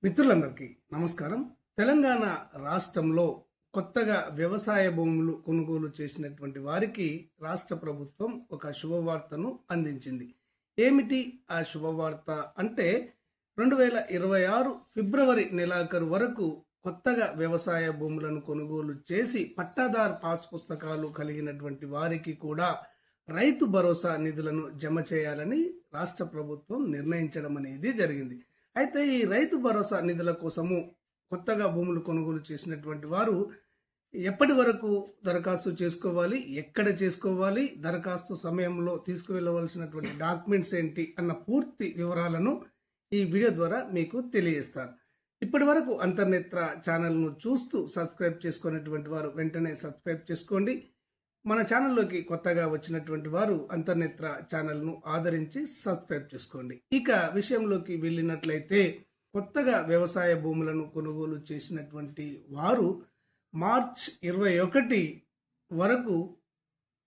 మిత్రులందరికీ నమస్కారం. తెలంగాణ రాష్ట్రంలో కొత్తగా వ్యవసాయ భూములు కొనుగోలు చేసినటువంటి వారికి రాష్ట్ర ప్రభుత్వం ఒక శుభవార్తను అందించింది. ఏమిటి ఆ శుభవార్త అంటే 2026 ఫిబ్రవరి నెలాఖరు వరకు కొత్తగా వ్యవసాయ భూములను కొనుగోలు చేసి పట్టాదార్ పాస్ పుస్తకాలు కలిగినటువంటి వారికి కూడా రైతు భరోసా నిధులను జమ చేయాలని రాష్ట్ర ప్రభుత్వం నిర్ణయించడం అనేది జరిగింది. అయితే ఈ రైతు భరోసా నిధుల కోసము కొత్తగా భూములు కొనుగోలు చేసినటువంటి వారు ఎప్పటి వరకు దరఖాస్తు చేసుకోవాలి, ఎక్కడ చేసుకోవాలి, దరఖాస్తు సమయంలో తీసుకువెళ్ళవలసినటువంటి డాక్యుమెంట్స్ ఏంటి అన్న పూర్తి వివరాలను ఈ వీడియో ద్వారా మీకు తెలియజేస్తాను. ఇప్పటి వరకు అంతర్నేత్ర ఛానల్ను చూస్తూ సబ్స్క్రైబ్ చేసుకున్నటువంటి వారు వెంటనే సబ్స్క్రైబ్ చేసుకోండి. మన ఛానల్లోకి కొత్తగా వచ్చినటువంటి వారు అంతర్నేత్ర ఛానల్ను ఆదరించి సబ్స్క్రైబ్ చేసుకోండి. ఇక విషయంలోకి వెళ్ళినట్లయితే కొత్తగా వ్యవసాయ భూములను కొనుగోలు చేసినటువంటి వారు మార్చ్ 21 వరకు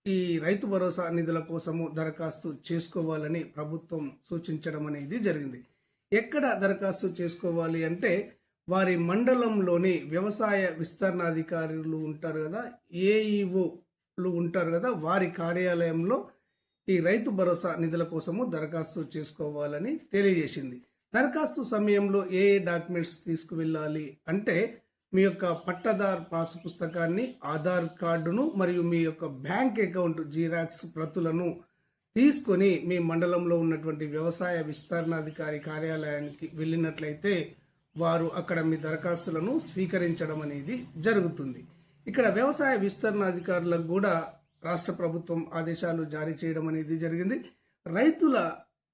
ఈ రైతు భరోసా నిధుల కోసము దరఖాస్తు చేసుకోవాలని ప్రభుత్వం సూచించడం అనేది జరిగింది. ఎక్కడ దరఖాస్తు చేసుకోవాలి అంటే వారి మండలంలోని వ్యవసాయ విస్తరణాధికారులు ఉంటారు కదా, ఏఈఓ ఉంటారు కదా, వారి కార్యాలయంలో ఈ రైతు భరోసా నిధుల కోసము దరఖాస్తు చేసుకోవాలని తెలియజేసింది. దరఖాస్తు సమయంలో ఏ డాక్యుమెంట్స్ తీసుకువెళ్ళాలి అంటే మీ యొక్క పట్టాదార్ పాస్ పుస్తకాన్ని, ఆధార్ కార్డును మరియు మీ యొక్క బ్యాంక్ అకౌంట్ జిరాక్స్ ప్రతులను తీసుకొని మీ మండలంలో ఉన్నటువంటి వ్యవసాయ విస్తరణాధికారి కార్యాలయానికి వెళ్ళినట్లయితే వారు అక్కడ మీ దరఖాస్తులను స్వీకరించడం అనేది జరుగుతుంది. ఇక్కడ వ్యవసాయ విస్తరణ అధికారులకు కూడా రాష్ట్ర ప్రభుత్వం ఆదేశాలు జారీ చేయడం అనేది జరిగింది. రైతుల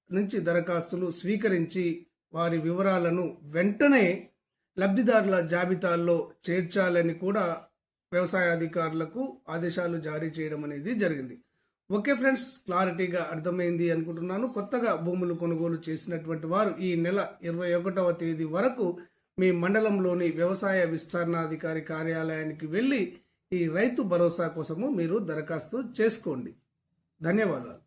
నుంచి దరఖాస్తులు స్వీకరించి వారి వివరాలను వెంటనే లబ్ధిదారుల జాబితాల్లో చేర్చాలని కూడా వ్యవసాయ అధికారులకు ఆదేశాలు జారీ చేయడం అనేది జరిగింది. ఓకే ఫ్రెండ్స్, క్లారిటీగా అర్థమైంది అనుకుంటున్నాను. కొత్తగా భూములు కొనుగోలు చేసినటువంటి వారు ఈ నెల 21వ తేదీ వరకు మీ మండలంలోని వ్యవసాయ విస్తరణాధికారి కార్యాలయానికి వెళ్ళి ఈ రైతు భరోసా కోసము మీరు దరఖాస్తు చేసుకోండి. ధన్యవాదాలు.